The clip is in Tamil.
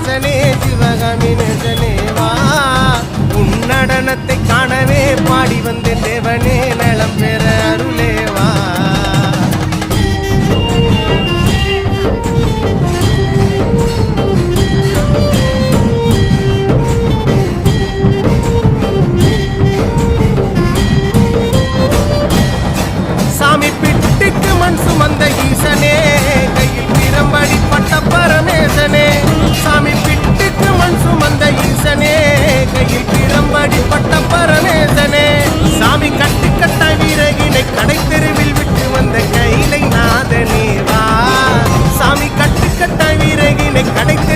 நேசனே சிவகாமி நேசனே வா உன்னடனத்தை காணவே பாடி வந்தேன் தேவனே நலம் பெற அருளேவா சாமி பிட்டுக்கு மண் சுமந்த ஈசனே கையில் பிரம்படி பட்ட பரமேசனே சாமி பிட்டுக்கு மண் சுமந்த ஈசனே கையில் பிரம்படி பட்ட